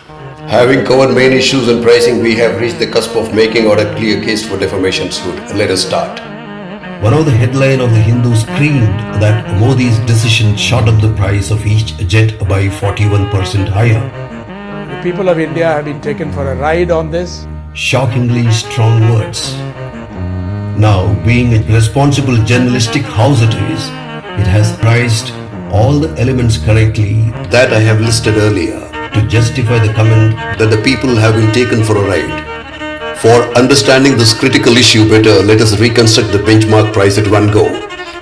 Having covered main issues and pricing, we have reached the cusp of making out a clear case for defamation suit. Let us start. One of the headlines of the Hindu screamed that Modi's decision shot up the price of each jet by 41% higher. The people of India have been taken for a ride on this. Shockingly strong words. Now, being a responsible journalistic house it is, it has priced all the elements correctly That I have listed earlier, to justify the comment that the people have been taken for a ride. For understanding this critical issue better, let us reconstruct the benchmark price at one go.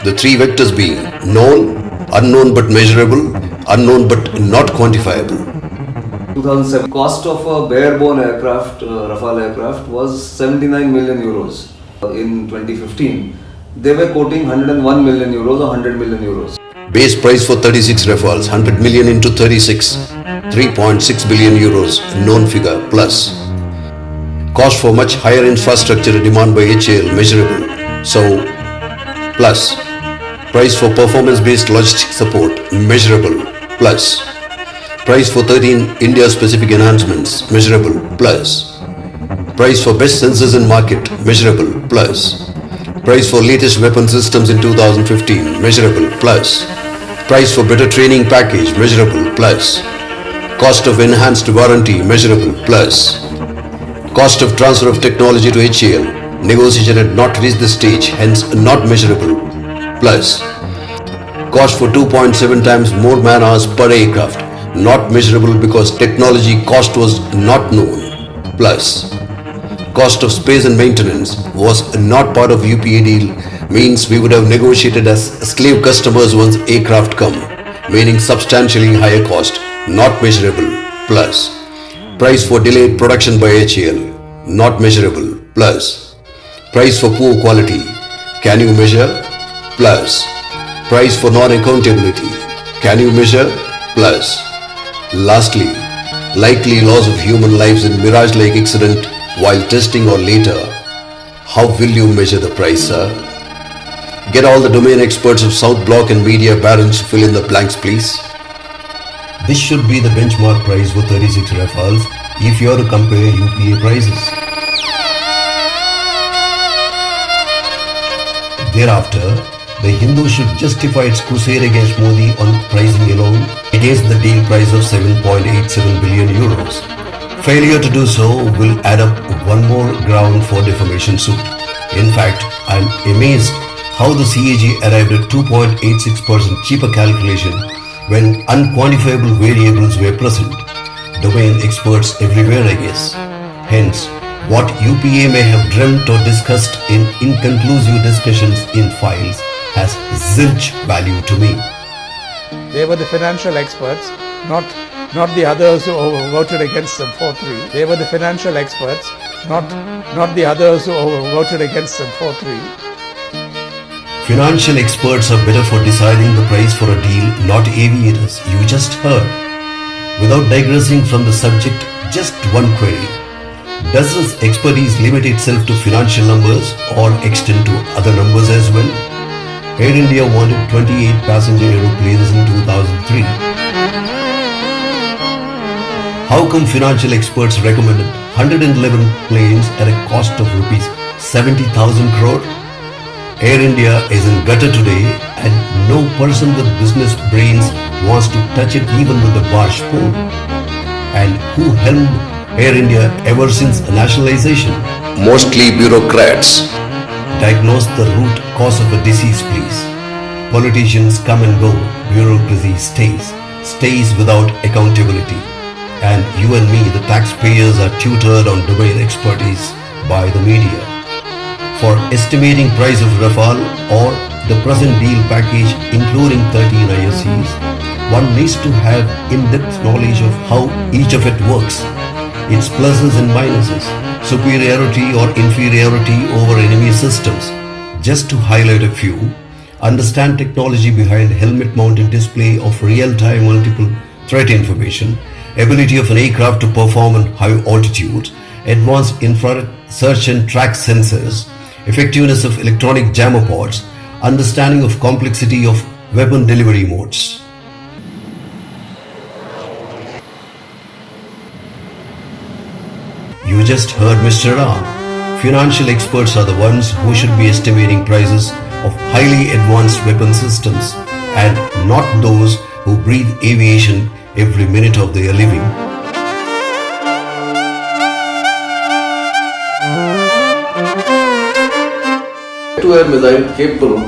The three vectors being known, unknown but measurable, unknown but not quantifiable. 2007 cost of a bare-bone aircraft, Rafale aircraft, was 79 million euros. In 2015, they were quoting 101 million euros or 100 million euros. Base price for 36 Rafales, 100 million into 36, 3.6 billion euros, known figure, plus. Cost for much higher infrastructure demand by HAL, measurable, so, plus. Price for performance-based logistic support, measurable, plus. Price for 13 India-specific enhancements, measurable, plus. Price for best sensors in market, measurable, plus. Price for latest weapon systems in 2015, measurable, plus. Price for better training package, measurable, plus. Cost of enhanced warranty, measurable, plus. Cost of transfer of technology to HAL, negotiation had not reached the stage, hence not measurable, plus. Cost for 2.7 times more man hours per aircraft, not measurable because technology cost was not known, plus. Cost of space and maintenance was not part of UPA deal, means we would have negotiated as slave customers once aircraft come, meaning substantially higher cost, not measurable, plus. Price for delayed production by HAL, not measurable, plus. Price for poor quality, can you measure, plus. Price for non-accountability, can you measure, plus. Lastly, likely loss of human lives in Mirage-like accident while testing or later. How will you measure the price, sir? Get all the domain experts of South Block and media barons to fill in the blanks, please. this should be the benchmark price for 36 Rafales if you are to compare UPA prices. Thereafter, the Hindu should justify its crusade against Modi on pricing alone against the deal price of 7.87 billion euros. Failure to do so will add up one more ground for defamation suit. In fact, I am amazed how the CAG arrived at 2.86% cheaper calculation when unquantifiable variables were present. Domain experts everywhere, I guess. Hence, what UPA may have dreamt or discussed in inconclusive discussions in files has zilch value to me. They were the financial experts, not the others who voted against them 4-3. They were the financial experts, not the others who voted against them 4-3. Financial experts are better for deciding the price for a deal, not aviators. You just heard. Without digressing from the subject, just one query. Does this expertise limit itself to financial numbers or extend to other numbers as well? Air India wanted 28 passenger aeroplanes in 2003. How come financial experts recommended 111 planes at a cost of rupees 70,000 crore? Air India is in gutter today and no person with business brains wants to touch it even with a bar spoon. And who helmed Air India ever since nationalization? Mostly bureaucrats. Diagnose the root cause of a disease, please. Politicians come and go, bureaucracy stays without accountability. And you and me, the taxpayers, are tutored on domain expertise by the media. For estimating price of Rafale or the present deal package including 13 ISCs, one needs to have in-depth knowledge of how each of it works, its pluses and minuses, superiority or inferiority over enemy systems. Just to highlight a few, understand technology behind helmet-mounted display of real-time multiple threat information, ability of an aircraft to perform on high altitudes, advanced infrared search and track sensors, effectiveness of electronic jammer pods, understanding of complexity of weapon delivery modes. You just heard Mr. Ram. Financial experts are the ones who should be estimating prices of highly advanced weapon systems and not those who breathe aviation every minute of their living. Air-to-air missile capable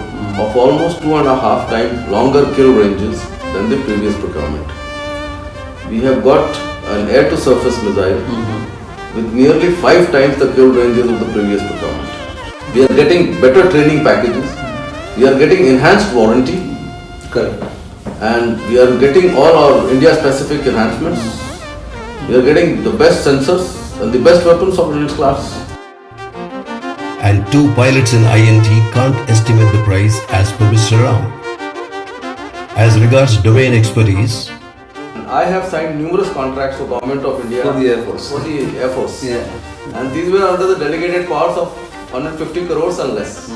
of almost 2.5 times longer kill ranges than the previous procurement. We have got an air-to-surface missile with nearly 5 times the kill ranges of the previous procurement. We are getting better training packages. We are getting enhanced warranty. Correct. And we are getting all our India-specific enhancements. We are getting the best sensors and the best weapons of its class. And two pilots in INT can't estimate the price as per Mr. Ram. As regards domain expertise, I have signed numerous contracts for Government of India. For the Air Force. For the Air Force. Yeah. And these were under the delegated powers of 150 crores and less.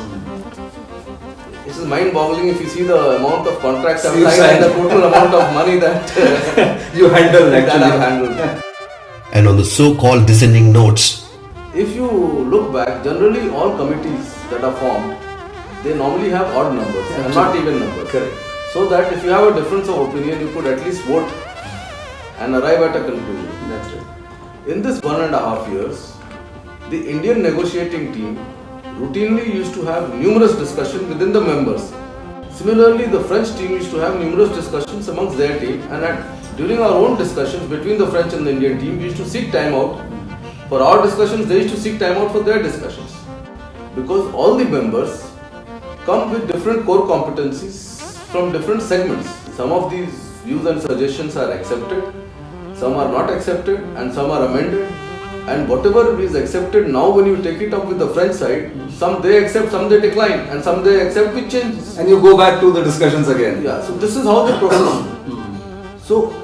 It is mind-boggling if you see the amount of contracts I've You signed and the signed. total amount of money that You handle that actually. I've handled. and on the so-called descending notes, If you look back, generally all committees that are formed, they normally have odd numbers and not even numbers. Correct. So that if you have a difference of opinion, you could at least vote and arrive at a conclusion. That's right. In this 1.5 years, the Indian negotiating team routinely used to have numerous discussions within the members. Similarly, the French team used to have numerous discussions amongst their team, and during our own discussions between the French and the Indian team, we used to seek time out. For our discussions, they used to seek time out for their discussions. Because all the members come with different core competencies from different segments. Some of these views and suggestions are accepted, some are not accepted, and some are amended. And whatever is accepted now, when you take it up with the French side, some they accept, some they decline, and some they accept with changes. And you go back to the discussions again. Yeah, so this is how they process. So,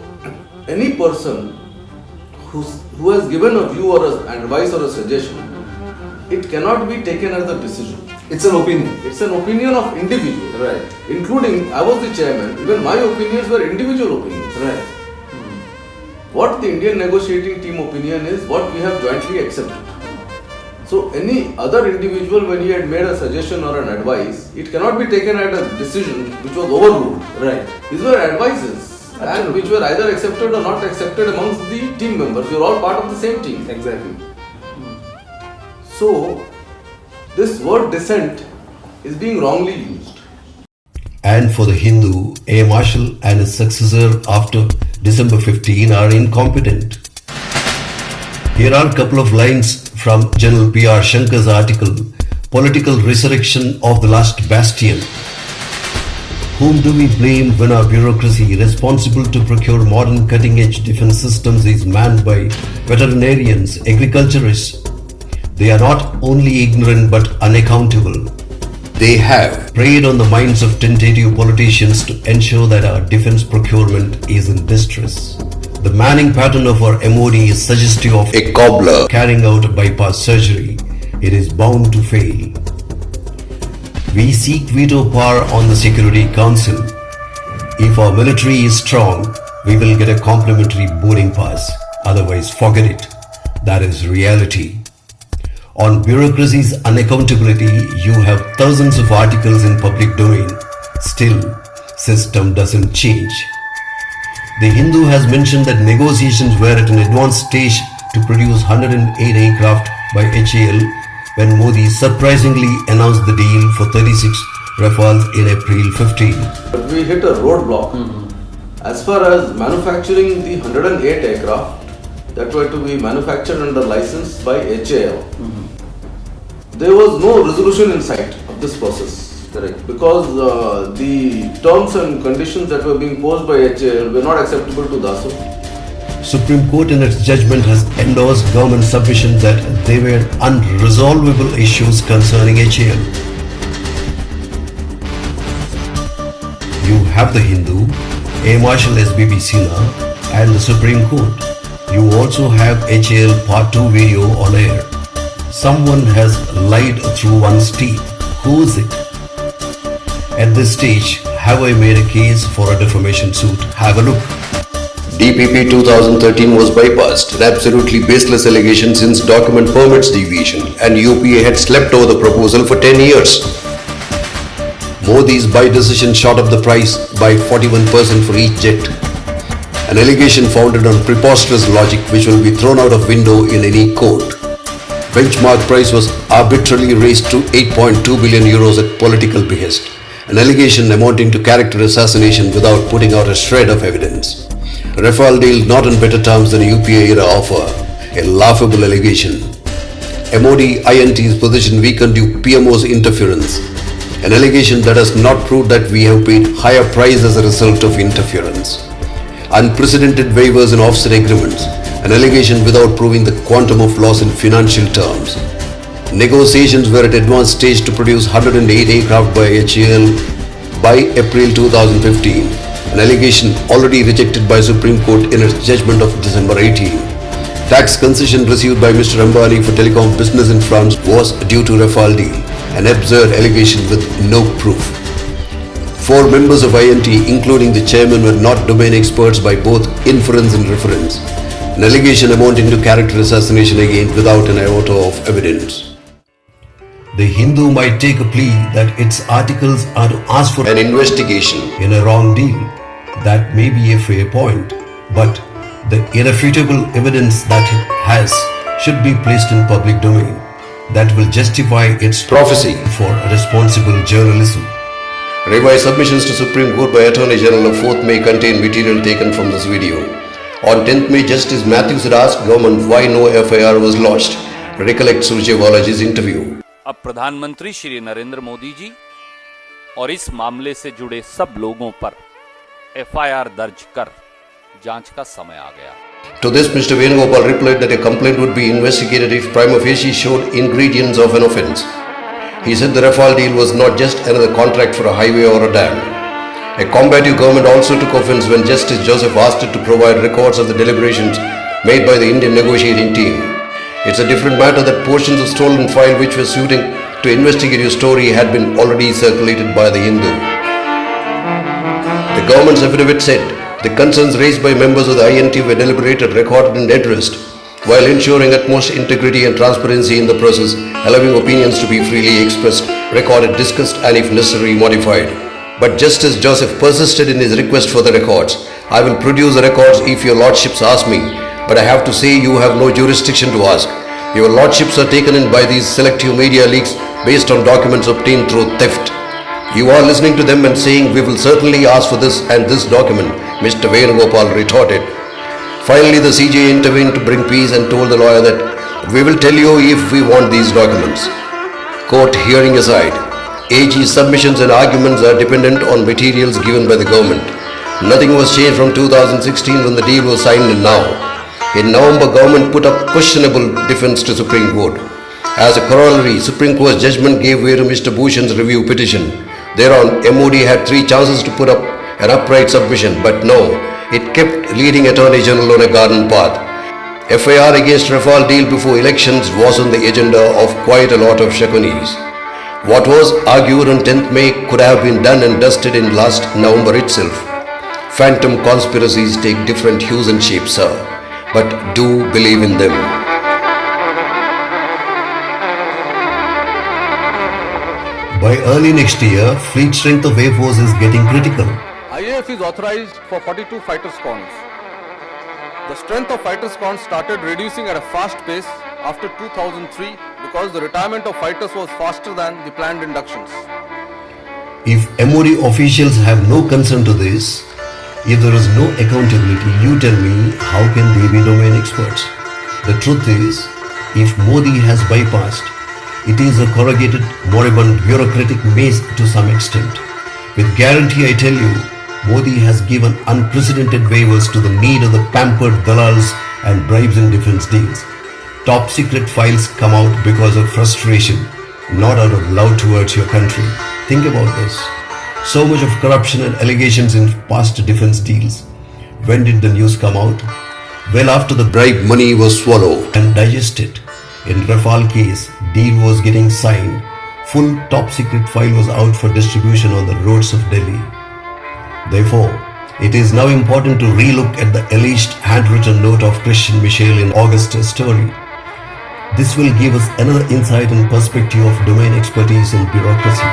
any person who has given a view or an advice or a suggestion, it cannot be taken as a decision. It's an opinion. It's an opinion of individual. Right. Including, I was the chairman, even my opinions were individual opinions. Right. What the Indian negotiating team opinion is, what we have jointly accepted. So any other individual, when he had made a suggestion or an advice, it cannot be taken as a decision which was overruled. Right. These were advices and Absolutely. which were either accepted or not accepted amongst the team members. We are all part of the same team. Exactly. So this word dissent is being wrongly used. and for the Hindu, Air Marshal and his successor after December 15 are incompetent. Here are a couple of lines from General P.R. Shankar's article, Political Resurrection of the Last Bastion. Whom do we blame when our bureaucracy responsible to procure modern cutting-edge defense systems is manned by veterinarians, agriculturists? They are not only ignorant but unaccountable. They have preyed on the minds of tentative politicians to ensure that our defense procurement is in distress. The manning pattern of our MOD is suggestive of a cobbler carrying out a bypass surgery. It is bound to fail. We seek veto power on the Security Council. If our military is strong, we will get a complimentary boarding pass. Otherwise, forget it. That is reality. On bureaucracy's unaccountability, you have thousands of articles in public domain. Still, system doesn't change. The Hindu has mentioned that negotiations were at an advanced stage to produce 108 aircraft by HAL when Modi surprisingly announced the deal for 36 Rafales in April 15. But we hit a roadblock. As far as manufacturing the 108 aircraft that were to be manufactured under license by HAL, there was no resolution in sight of this process. Correct. Because the terms and conditions that were being posed by HAL were not acceptable to DASO. Supreme Court in its judgment has endorsed government submission that there were unresolvable issues concerning HAL. You have the Hindu, Air Marshal SBB Sinha and the Supreme Court. You also have HAL Part 2 video on air. Someone has lied through one's teeth. Who is it? At this stage, have I made a case for a defamation suit? Have a look. DPP 2013 was bypassed, an absolutely baseless allegation since document permits deviation, and UPA had slept over the proposal for 10 years. Modi's buy decision shot up the price by 41% for each jet. An allegation founded on preposterous logic which will be thrown out of window in any court. Benchmark price was arbitrarily raised to 8.2 billion euros at political behest. An allegation amounting to character assassination without putting out a shred of evidence. Rafael Deal not on better terms than a UPA era offer. A laughable allegation. MOD INT's position weakened due PMO's interference. An allegation that has not proved that we have paid higher price as a result of interference. Unprecedented waivers in offset agreements. An allegation without proving the quantum of loss in financial terms. Negotiations were at advanced stage to produce 108 aircraft by HAL by April 2015. An allegation already rejected by Supreme Court in its judgment of December 18. Tax concession received by Mr. Ambani for telecom business in France was due to Rafael Deal. An absurd allegation with no proof. 4 members of INT, including the chairman, were not domain experts by both inference and reference. An allegation amounting to character assassination again without an iota of evidence. The Hindu might take a plea that its articles are to ask for An investigation. in a wrong deal. That may be a fair point, but the irrefutable evidence that it has should be placed in public domain. That will justify its Prophecy. for responsible journalism. Revised submissions to Supreme Court by Attorney General of 4th May contain material taken from this video. On 10th May, Justice Matthews had asked government why no FIR was lodged. Recollect Surjewalaji's interview. अब प्रधानमंत्री श्री नरेंद्र मोदी जी और इस मामले से जुड़े सब लोगों पर एफआईआर दर्ज कर जांच का समय आ गया। To this, Mr. Venugopal replied that a complaint would be investigated if prima facie showed ingredients of an offence. He said the Rafael deal was not just another contract for a highway or a dam. A combative government also took offence when Justice Joseph asked it to provide records of the deliberations made by the Indian negotiating team. It's a different matter that portions of stolen file which were suiting to investigate your story had been already circulated by the Hindu. The government's affidavit said the concerns raised by members of the INT were deliberated, recorded and addressed, while ensuring utmost integrity and transparency in the process, allowing opinions to be freely expressed, recorded, discussed and if necessary modified. But Justice Joseph persisted in his request for the records. I will produce the records if your lordships ask me, but I have to say you have no jurisdiction to ask. Your lordships are taken in by these selective media leaks based on documents obtained through theft. You are listening to them and saying we will certainly ask for this and this document, Mr. Venugopal retorted. Finally, the CJ intervened to bring peace and told the lawyer that we will tell you if we want these documents. Court hearing aside, AG's submissions and arguments are dependent on materials given by the government. Nothing was changed from 2016 when the deal was signed and now. In November, government put up questionable defense to Supreme Court. As a corollary, Supreme Court's judgment gave way to Mr. Bhushan's review petition. Thereon, MOD had 3 chances to put up an upright submission, but no, it kept leading Attorney General on a garden path. FIR against Rafael deal before elections was on the agenda of quite a lot of Shakunis. What was argued on 10th May could have been done and dusted in last November itself. Phantom conspiracies take different hues and shapes, sir, but do believe in them. By early next year, fleet strength of Air Force is getting critical. IAF is authorized for 42 fighter squadrons. The strength of fighter squadrons started reducing at a fast pace after 2003 because the retirement of fighters was faster than the planned inductions. If MOD officials have no concern to this, if there is no accountability, you tell me, how can they be domain experts? The truth is, if Modi has bypassed, it is a corrugated, moribund, bureaucratic maze to some extent. With guarantee, I tell you, Modi has given unprecedented waivers to the need of the pampered dalals and bribes in defense deals. Top secret files come out because of frustration, not out of love towards your country. Think about this. So much of corruption and allegations in past defense deals. When did the news come out? Well, after the Bribe money was swallowed. and digested. In Rafael case, deal was getting signed. Full top secret file was out for distribution on the roads of Delhi. Therefore, It is now important to relook at the alleged handwritten note of Christian Michel in Augustus' story. This will give us another insight and perspective of domain expertise and bureaucracy.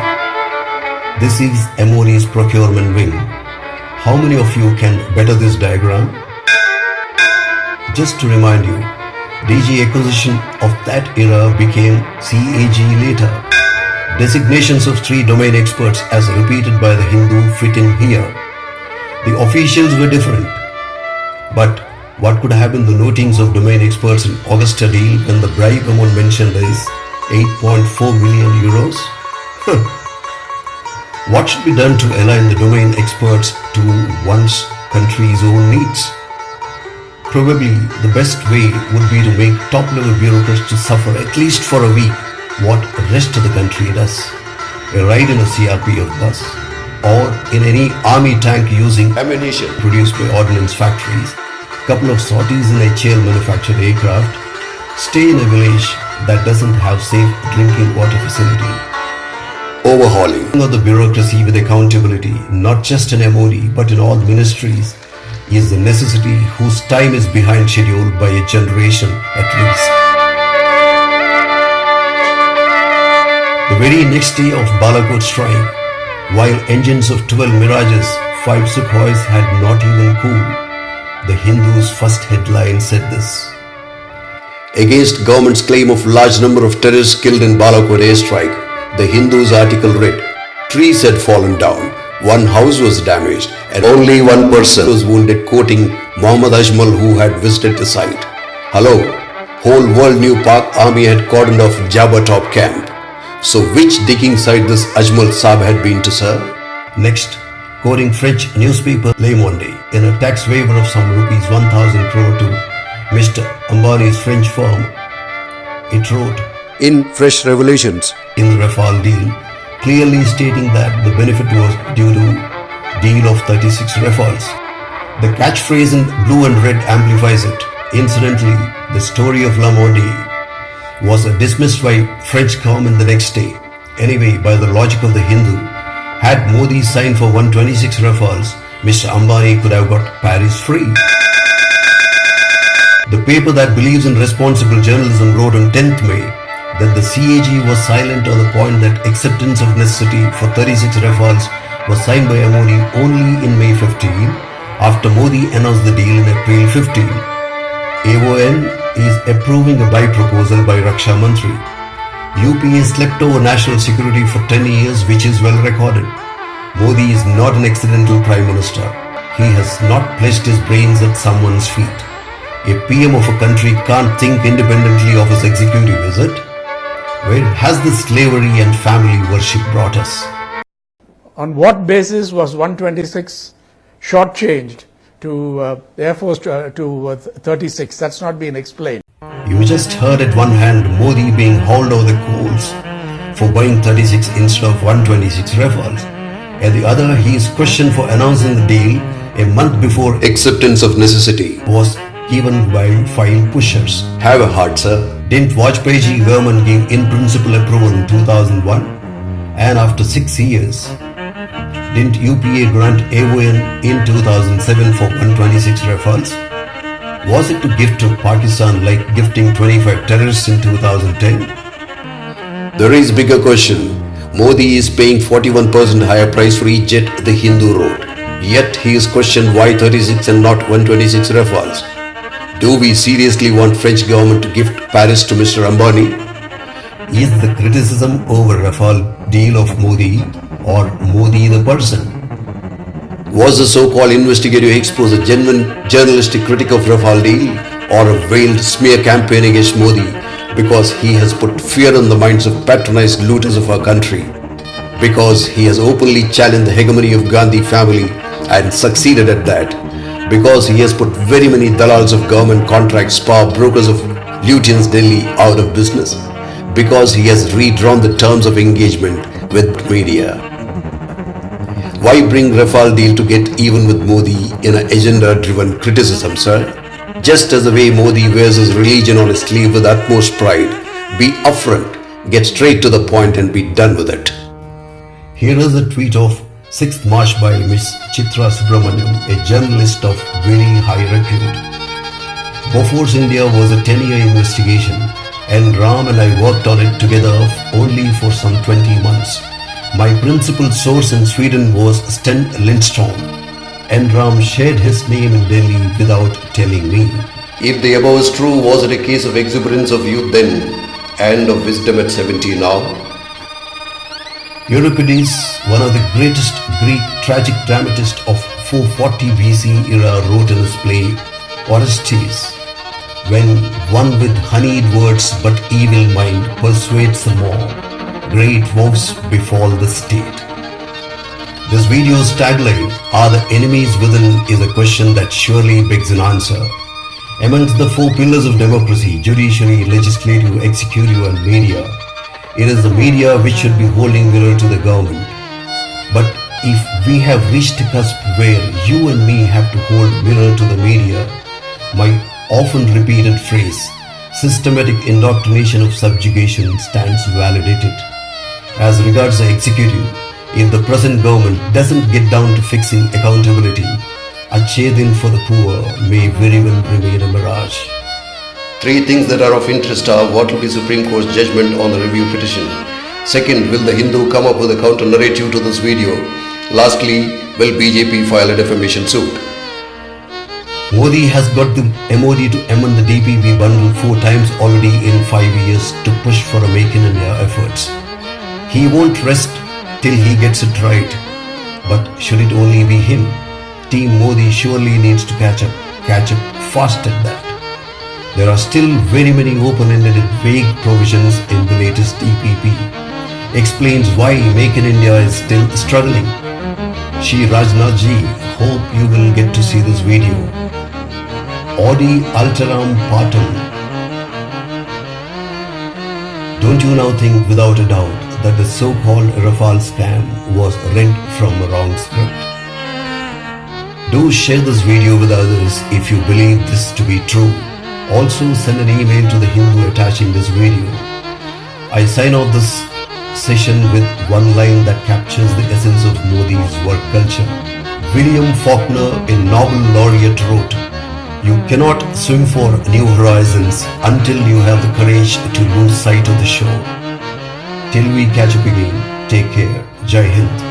This is MOD's procurement wing. How many of you can better this diagram? Just to remind you, DG acquisition of that era became CAG later. Designations of 3 domain experts as repeated by the Hindu fit in here. The officials were different. But what could have been the notings of domain experts in Augusta Deal when the bribe amount mentioned is 8.4 million euros? What should be done to align the domain experts to one's country's own needs? Probably the best way would be to make top-level bureaucrats to suffer at least for a week what the rest of the country does. A ride in a CRPF bus or in any army tank using Ammunition. produced by ordnance factories, couple of sorties in HAL manufactured aircraft, stay in a village that doesn't have safe drinking water facility. Overhauling. Of the bureaucracy with accountability, not just in MOD but in all ministries, is the necessity whose time is behind schedule by a generation at least. The very next day of Balakot strike, while engines of 12 Mirages, 5 Sukhois had not even cooled, the Hindu's first headline said this: Against government's claim of large number of terrorists killed in Balakot airstrike, the Hindu's article read, trees had fallen down, one house was damaged, and only one person was wounded, quoting Muhammad Ajmal, who had visited the site. Hello, whole world knew Pak army had cordoned off Jabba Top camp. So which digging site this Ajmal Saab had been to, sir? Next, quoting French newspaper Le Monde, in a tax waiver of some rupees 1,000 crore to Mr. Ambani's French firm, it wrote, In Fresh Revelations, in the Rafael Deal, clearly stating that the benefit was due to deal of 36 Rafales. The catchphrase in blue and red amplifies it. Incidentally, the story of Le Monde was dismissed by French government the next day. Anyway, by the logic of the Hindu, had Modi signed for 126 Rafales, Mr. Ambani could have got Paris free. The paper that believes in responsible journalism wrote on 10th May that the CAG was silent on the point that acceptance of necessity for 36 Rafales was signed by MOD only in May 15 after Modi announced the deal in April 15. AON is approving a buy proposal by Raksha Mantri. UPA slept over national security for 10 years, which is well recorded. Modi is not an accidental Prime Minister. He has not placed his brains at someone's feet. A PM of a country can't think independently of his executive, is it? Where has this slavery and family worship brought us? On what basis was 126 shortchanged to Air Force to 36? That's not been explained. You just heard at one hand Modi being hauled over the coals for buying 36 instead of 126 Rafales. At the other, he is questioned for announcing the deal a month before acceptance of necessity was given by file pushers. Have a heart, sir. Didn't Vajpayee government give in principle approval in 2001? And after 6 years, didn't UPA grant AON in 2007 for 126 Rafales? Was it to give to Pakistan like gifting 25 terrorists in 2010? There is bigger question. Modi is paying 41% higher price for each jet the Hindu wrote. Yet he is questioned why 36 and not 126 Rafales. Do we seriously want French government to gift Paris to Mr. Ambani? Is the criticism over Rafael Deal of Modi or Modi the person? Was the so-called investigative expose a genuine journalistic critic of Rafael Deal or a veiled smear campaign against Modi because he has put fear in the minds of patronized looters of our country? Because he has openly challenged the hegemony of Gandhi family and succeeded at that? Because he has put very many dalals of government contracts, power brokers of Lutyens Delhi out of business? Because he has redrawn the terms of engagement with media? Why bring Rafael Deal to get even with Modi in an agenda-driven criticism, sir? Just as the way Modi wears his religion on his sleeve with utmost pride, be upfront, get straight to the point and be done with it. Here is a tweet of 6th March by Miss Chitra Subramaniam, a journalist of very high repute. Bofor's India was a 10-year investigation, and Ram and I worked on it together only for some 20 months. My principal source in Sweden was Sten Lindström, and Ram shared his name in Delhi without telling me. If the above is true, was it a case of exuberance of youth then and of wisdom at 70 now? Euripides, one of the greatest Greek tragic dramatists of 440 BC era, wrote in his play Orestes, "When one with honeyed words but evil mind persuades the mob, great woes befall the state." This video's tagline, "Are the enemies within?" is a question that surely begs an answer. Amongst the four pillars of democracy, judiciary, legislative, executive and media, it is the media which should be holding mirror to the government. But if we have reached a cusp where you and me have to hold mirror to the media, my often repeated phrase, systematic indoctrination of subjugation, stands validated. As regards the executive, if the present government doesn't get down to fixing accountability, a Chedin for the poor may very well remain a mirage. Three things that are of interest are: what will be Supreme Court's judgment on the review petition? Second, will the Hindu come up with a counter narrative to this video? Lastly, will BJP file a defamation suit? Modi has got the MOD to amend the DPP bundle 4 times already in 5 years to push for a Make in India efforts. He won't rest till he gets it right. But should it only be him? Team Modi surely needs to catch up fast at that. There are still very many open-ended and vague provisions in the latest DPP. Explains why Make in India is still struggling. Shri Rajnath ji, hope you will get to see this video. Audi Alteram Patam. Don't you now think without a doubt that the so-called Rafael scam was read from a wrong script? Do share this video with others if you believe this to be true. Also send an email to the Hindu attaching this video. I sign off this session with one line that captures the essence of Modi's work culture. William Faulkner, a Nobel laureate, wrote, "You cannot swim for new horizons until you have the courage to lose sight of the shore." Till we catch up again, take care. Jai Hind.